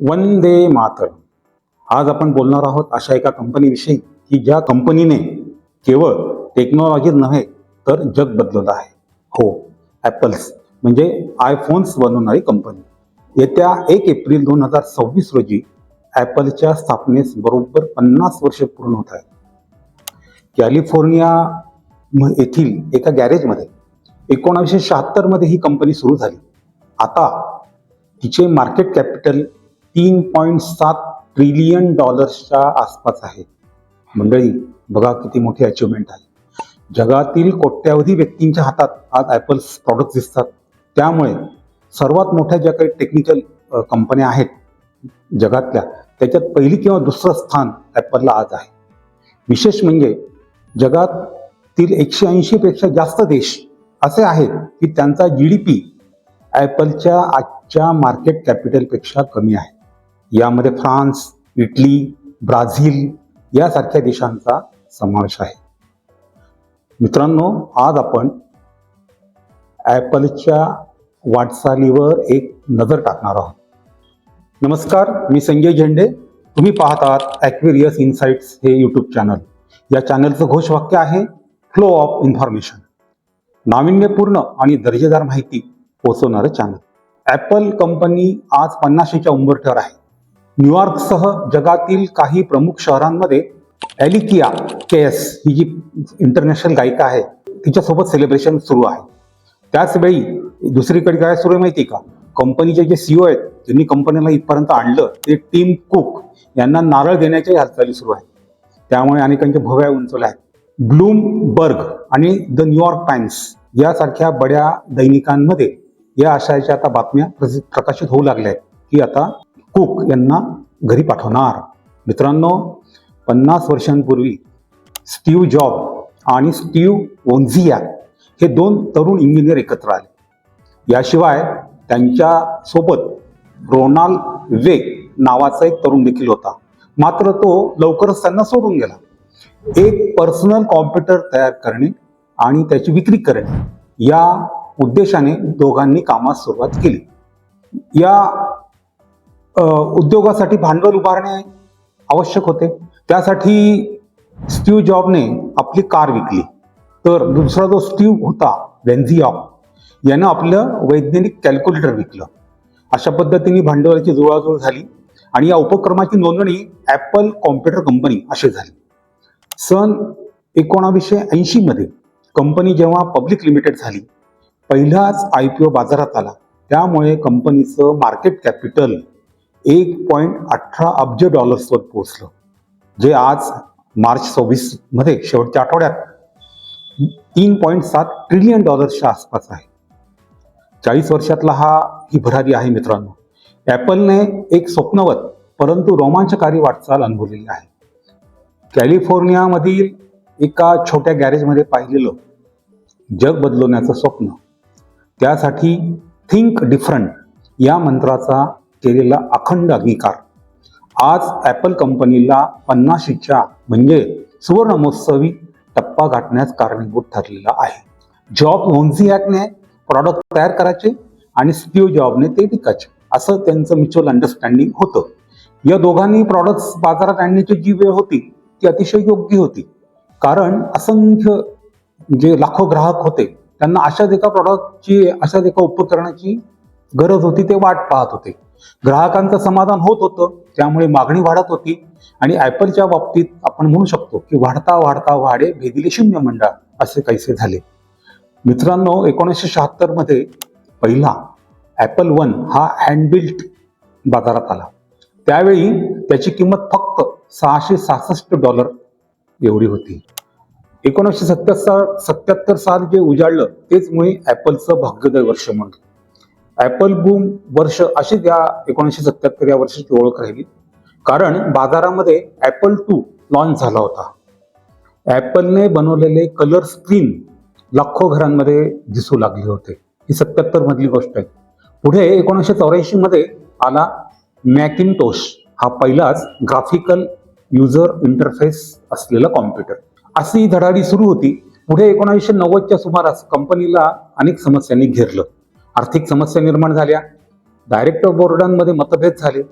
वंदे मातरम. आज आपण बोलणार आहोत अशा एका कंपनीविषयी की ज्या कंपनीने केवळ टेक्नॉलॉजी नव्हे तर जग बदलवलं आहे. हो, ॲपल्स म्हणजे आयफोन्स बनवणारी कंपनी. येत्या 1 एप्रिल 2026 रोजी ॲपलच्या स्थापनेस बरोबर 50 वर्ष पूर्ण होत आहेत. कॅलिफोर्निया येथील एका गॅरेजमध्ये 1976 मध्ये ही कंपनी सुरू झाली. आता तिचे मार्केट कॅपिटल $3.7 ट्रिलियन आसपास आहे. मंडळी, बघा किती मोठी अचिव्हमेंट आहे. जगातील कोट्यावधी व्यक्तींच्या हातात आज ॲपल्स प्रॉडक्ट दिसतात. त्यामुळे सर्वात मोठ्या ज्या काही टेक्निकल कंपन्या आहेत जगातल्या, त्याच्यात पहिली किंवा दुसरं स्थान ॲपलला आज आहे. विशेष म्हणजे जगातील 180 पेक्षा जास्त देश असे आहेत की त्यांचा GDP ॲपलच्या आजच्या मार्केट कॅपिटलपेक्षा कमी आहे. यामध्ये फ्रान्स, इटली, ब्राझील यासारख्या देशांचा समावेश आहे. मित्रांनो, आज आपण ॲपलच्या वाटचालीवर एक नजर टाकणार आहोत. नमस्कार, मी संजय झेंडे. तुम्ही पाहतात ॲक्वेरियस इन्साइट्स हे यूट्यूब चॅनल. या चॅनलचं घोषवाक्य आहे फ्लो ऑफ इन्फॉर्मेशन. नाविन्यपूर्ण आणि दर्जेदार माहिती पोहोचवणारं चॅनल. ॲपल कंपनी आज 50च्या उंबरठ्यावर आहे. न्यूयॉर्कसह जगातील काही प्रमुख शहरांमध्ये ॲलिकिया केएस ही जी इंटरनॅशनल गायिका आहे तिच्यासोबत सेलिब्रेशन सुरू आहे. त्याचवेळी दुसरीकडे काय सुरू आहे माहिती का? कंपनीचे जे CEO आहेत त्यांनी कंपनीला इथपर्यंत आणलं ते टिम कुक यांना नारळ देण्याच्याही हालचाली सुरू आहेत. त्यामुळे अनेकांच्या भुवया उंचवल्या आहेत. ब्लूमबर्ग आणि द न्यूयॉर्क टाइम्स यासारख्या बड्या दैनिकांमध्ये या आशयाच्या आता बातम्या प्रकाशित होऊ लागल्या आहेत की आता कुक यांना घरी पाठवणार. मित्रांनो, 50 वर्षांपूर्वी स्टीव्ह जॉब आणि स्टीव्ह वोन्झियाक हे 2 तरुण इंजिनियर एकत्र आले. याशिवाय त्यांच्या सोबत रोनाल्ड वेग नावाचा एक तरुण देखील होता. मात्र तो लवकरच त्यांना सोडून गेला. एक पर्सनल कॉम्प्युटर तयार करणे आणि त्याची विक्री करणे या उद्देशाने दोघांनी कामास सुरुवात केली. या उद्योगासाठी भांडवल उभारणे आवश्यक होते. त्यासाठी स्टीव्ह जॉबने आपली कार विकली. तर दुसरा जो स्टीव्ह होता वोन्झियाक यानं आपलं वैज्ञानिक कॅल्क्युलेटर विकलं. अशा पद्धतीने भांडवलाची जुळवाजुळव झाली आणि या उपक्रमाची नोंदणी ॲपल कॉम्प्युटर कंपनी अशी झाली. सन 1980 मध्ये कंपनी जेव्हा पब्लिक लिमिटेड झाली, पहिलाच IPO बाजारात आला. त्यामुळे कंपनीचं मार्केट कॅपिटल $1.18 अब्ज वर पोहोचलं, जे आज मार्च 26 मध्ये शेवटच्या आठवड्यात $3.7 ट्रिलियन आसपास आहे. 40 वर्षातला ही भरारी आहे. मित्रांनो, ॲपलने एक स्वप्नवत परंतु रोमांचकारी वाटचाल अनुभवलेली आहे. कॅलिफोर्नियामधील एका छोट्या गॅरेजमध्ये पाहिलेलं जग बदलवण्याचं स्वप्न, त्यासाठी थिंक डिफरंट या मंत्राचा केलेला अखंड अंगीकार आज ॲपल कंपनीला 50च्या म्हणजे सुवर्ण महोत्सवी टप्पा गाठण्यास कारणीभूत ठरलेला आहे. जॉब वोन्झियाकने प्रॉडक्ट तयार करायचे आणि स्टीव्ह जॉबने ते विकायचे, असं त्यांचं म्युच्युअल अंडरस्टँडिंग होतं. या दोघांनी प्रॉडक्ट्स बाजारात आणण्याची जी वेळ होती ती अतिशय योग्य होती. कारण असंख्य जे लाखो ग्राहक होते त्यांना अशाच एका प्रॉडक्टची, अशाच एका उपकरणाची गरज होती. ते वाट पाहत होते. ग्राहकांचं समाधान होत होतं, त्यामुळे मागणी वाढत होती. आणि ॲपलच्या बाबतीत आपण म्हणू शकतो की वाढता वाढता वाढे भेदिले शून्य मंडळ असे काहीसे झाले. मित्रांनो, 1976 मध्ये पहिला ॲपल वन हा हँडबिल्ट बाजारात आला. त्यावेळी त्याची किंमत फक्त $666 एवढी होती. 1977 साल जे उजाडलं तेच मुळे ॲपलचं भाग्योदय वर्ष म्हणतो. ॲपल बूम वर्ष अशी त्या 1977 या वर्षाची ओळख राहिली. कारण बाजारामध्ये ॲपल 2 लॉन्च झाला होता. ॲपलने बनवलेले कलर स्क्रीन लाखो घरांमध्ये दिसू लागले होते. ही 77 मधली गोष्ट आहे. पुढे 1984 मध्ये आला मॅकिंटोश, हा पहिलाच ग्राफिकल युजर इंटरफेस असलेला कॉम्प्युटर. अशी धडाडी सुरू होती. पुढे 1990च्या सुमारास कंपनीला अनेक समस्यांनी घेरलं. आर्थिक समस्या निर्माण झाल्या, डायरेक्टर बोर्डांमध्ये मतभेद झाले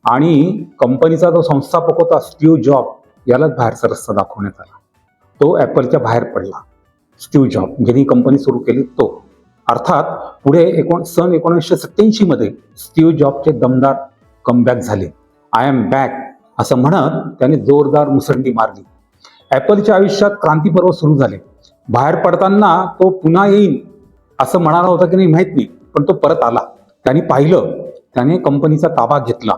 आणि कंपनीचा जो संस्थापक होता स्टीव्ह जॉब, यालाच बाहेरचा रस्ता दाखवण्यात आला. तो ॲपलच्या बाहेर पडला. स्टीव्ह जॉब ज्यांनी कंपनी सुरू केली तो. अर्थात पुढे सन 1987 मध्ये स्टीव्ह जॉबचे दमदार कमबॅक झाले. आय एम बॅक असं म्हणत त्याने जोरदार मुसंडी मारली. ॲपलच्या आयुष्यात क्रांतीपर्व सुरू झाले. बाहेर पडताना तो पुन्हा येईन असं म्हणाला होता की नाही माहीत नाही, पण तो परत आला. त्याने पाहिलं, त्याने कंपनीचा ताबा घेतला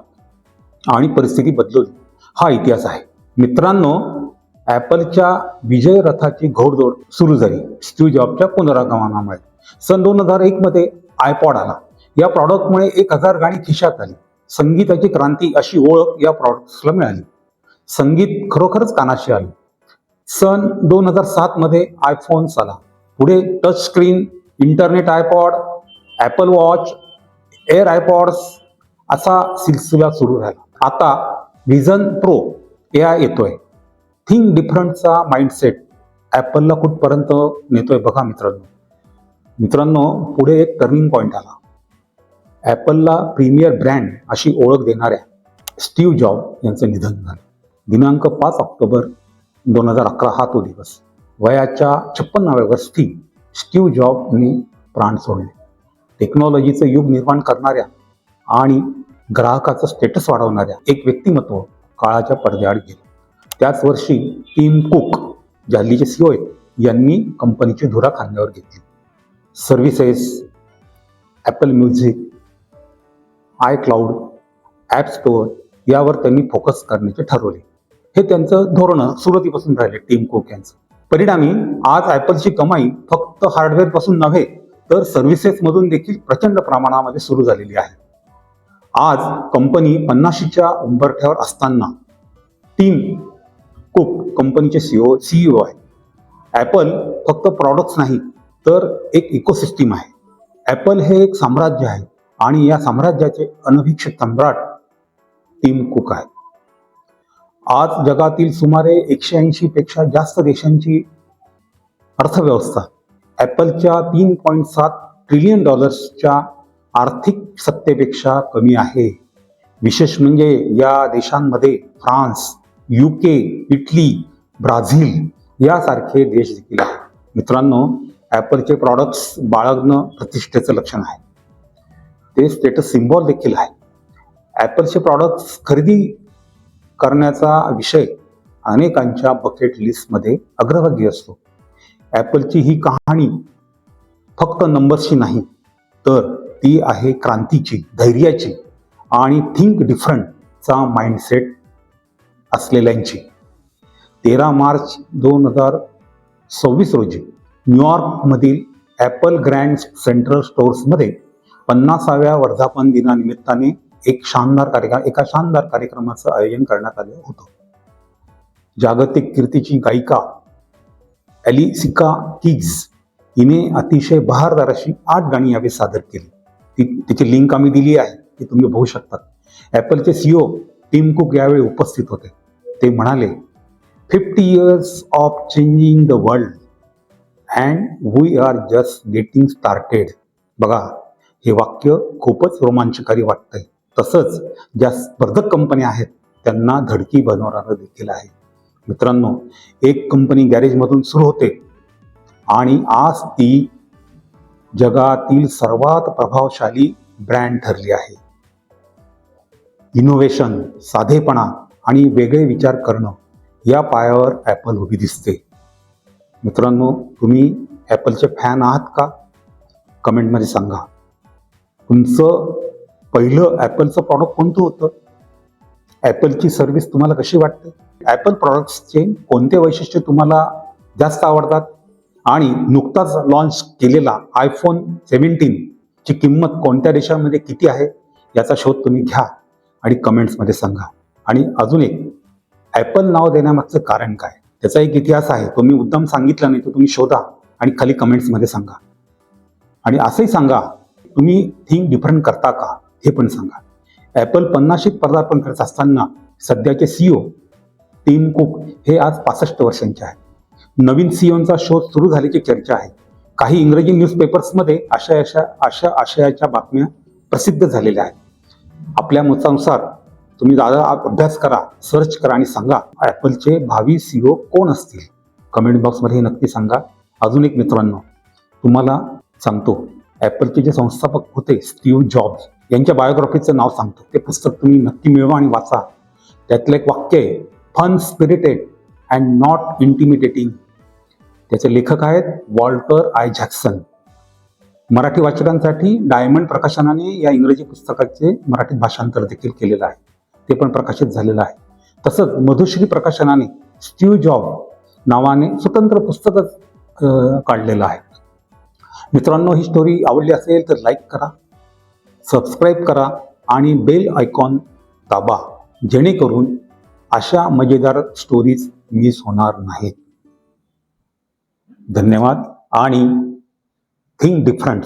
आणि परिस्थिती बदलवली. हा इतिहास आहे मित्रांनो. ॲपलच्या विजय रथाची घोडदौड सुरू झाली स्टीव्ह जॉबच्या पुनरागमनामुळे. सन 2001 मध्ये आयपॉड आला. या प्रॉडक्टमुळे 1000 गाणी खिशात आली. संगीताची क्रांती अशी ओळख या प्रॉडक्ट्सला मिळाली. संगीत खरोखरच कानाशी आलं. सन 2007 मध्ये आयफोन्स आला. पुढे touch screen, internet iPod, Apple Watch, Air iPods असा सिलसिला सुरू राहिला. आता व्हिजन प्रो AI येतोय. थिंक डिफरंटचा माइंडसेट ॲपलला कुठपर्यंत नेतोय बघा मित्रांनो. पुढे एक टर्निंग पॉईंट आला. ॲपलला प्रीमियर ब्रँड अशी ओळख देणाऱ्या स्टीव्ह जॉब यांचं निधन झालं. दिनांक 5 ऑक्टोबर 2011 हा तो दिवस. वयाच्या 56व्या वर्षी स्टीव्ह जॉबने प्राण सोडले. टेक्नॉलॉजीचं युग निर्माण करणाऱ्या आणि ग्राहकाचं स्टेटस वाढवणाऱ्या एक व्यक्तिमत्व काळाच्या पडद्याआड गेलं. त्याच वर्षी टिम कुक, जे हल्लीचे CEO आहेत, यांनी कंपनीची धुरा खांद्यावर घेतली. Services, Apple music, iCloud, app store यावर त्यांनी फोकस करण्याचे ठरवले. हे त्यांचं धोरण सुरुवातीपासून राहिले टिम कुक यांचं. परिणामी आज ॲपलची कमाई फक्त हार्डवेअरपासून नव्हे तर सर्व्हिसेसमधून देखील प्रचंड प्रमाणामध्ये सुरू झालेली आहे. आज कंपनी 50च्या उंबरठ्यावर असताना टिम कुक कंपनीचे CEO आहे. ॲपल फक्त प्रॉडक्ट्स नाही तर एक इकोसिस्टीम आहे. ॲपल हे एक साम्राज्य आहे आणि या साम्राज्याचे अनभिक्षित सम्राट टिम कुक आहे. आज जगातील सुमारे 180 पेक्षा जास्त देशांची अर्थव्यवस्था ॲपलच्या $3.7 ट्रिलियन आर्थिक सत्तेपेक्षा कमी आहे. विशेष म्हणजे या देशांमध्ये फ्रान्स, UK, इटली, ब्राझील यासारखे देश देखील आहेत. मित्रांनो, ॲपलचे प्रॉडक्ट्स बाळगणं प्रतिष्ठेचं लक्षण आहे. ते स्टेटस सिम्बॉल देखील आहे. ॲपलचे प्रॉडक्ट्स खरेदी करण्याचा विषय अनेकांच्या बकेट लिस्टमध्ये अग्रभागी असतो. ॲपलची ही कहाणी फक्त नंबर्सची नाही तर ती आहे क्रांतीची, धैर्याची आणि थिंक डिफरंटचा माइंडसेट असलेल्यांची. 13 मार्च 2026 रोजी न्यूयॉर्कमधील ॲपल ग्रँड सेंट्रल स्टोअर्समध्ये 50व्या वर्धापन दिनानिमित्ताने एका शानदार कार्यक्रमाचं आयोजन करण्यात आलं होतं. जागतिक कीर्तीची गायिका ॲलिसिका कीज हिने अतिशय बहारदार अशी 8 गाणी यावेळी सादर केली. तिची लिंक आम्ही दिली आहे, ती तुम्ही बघू शकता. ॲपलचे CEO टिम कुक यावेळी उपस्थित होते. ते म्हणाले, 50 years of changing the world and we are just getting started. बघा, हे वाक्य खूपच रोमांचकारी वाटतंय. तसंच ज्या स्पर्धक कंपन्या आहेत त्यांना धडकी बनवणारं देखील आहे. मित्रांनो, एक कंपनी गॅरेजमधून सुरू होते आणि आज ती जगातील सर्वात प्रभावशाली ब्रँड ठरली आहे. इनोव्हेशन, साधेपणा आणि वेगळे विचार करणं या पायावर ॲपल उभी दिसते. मित्रांनो, तुम्ही ॲपलचे फॅन आहात का? कमेंटमध्ये सांगा. तुमचं पहिलं ॲपलचं प्रॉडक्ट कोणतं होतं? ॲपलची सर्व्हिस तुम्हाला कशी वाटते? ॲपल प्रॉडक्ट्सचे कोणते वैशिष्ट्य तुम्हाला जास्त आवडतात? आणि नुकताच लॉन्च केलेला iPhone 17 ची किंमत कोणत्या देशामध्ये किती आहे याचा शोध तुम्ही घ्या आणि कमेंट्समध्ये सांगा. आणि अजून एक, ॲपल नाव देण्यामागचं कारण काय? त्याचा एक इतिहास आहे. तो मी मुद्दाम सांगितला नाही, तो तुम्ही शोधा आणि खाली कमेंट्समध्ये सांगा. आणि असंही सांगा, तुम्ही थिंक डिफरंट करता का हे पण सांगा. ॲपल 50शीत पदार्पण करत असताना सध्याचे CEO टिम कुक हे आज 65 वर्षांचे आहेत. नवीन CEOचा शोध सुरू झाल्याची चर्चा आहे. काही इंग्रजी न्यूजपेपर्समध्ये अशा आशयाच्या बातम्या प्रसिद्ध झालेल्या आहेत. आपल्या मतानुसार तुम्ही दादा अभ्यास करा, सर्च करा आणि सांगा ॲपलचे भावी CEO कोण असतील. कमेंट बॉक्समध्ये नक्की सांगा. अजून एक मित्रांनो, तुम्हाला सांगतो, ॲपलचे जे संस्थापक होते स्टीव्ह जॉब्स यांच्या बायोग्राफीचं नाव सांगतो. ते पुस्तक तुम्ही नक्की मिळवा आणि वाचा. त्यातलं एक वाक्य आहे, fun spirited and not intimidating. त्याचे लेखक आहेत वॉल्टर आय झॅक्सन. मराठी वाचकांसाठी डायमंड प्रकाशनाने या इंग्रजी पुस्तकाचे मराठीत भाषांतर देखील केलेलं आहे. ते पण प्रकाशित झालेलं आहे. तसंच मधुश्री प्रकाशनाने स्टीव्ह जॉब नावाने स्वतंत्र पुस्तकच काढलेलं आहे. मित्रांनो, ही स्टोरी आवडली असेल तर लाईक करा, सबस्क्राईब करा आणि बेल आयकॉन दाबा, जेणेकरून अशा मजेदार स्टोरीज मिस होणार नाहीत. धन्यवाद आणि थिंक डिफरंट.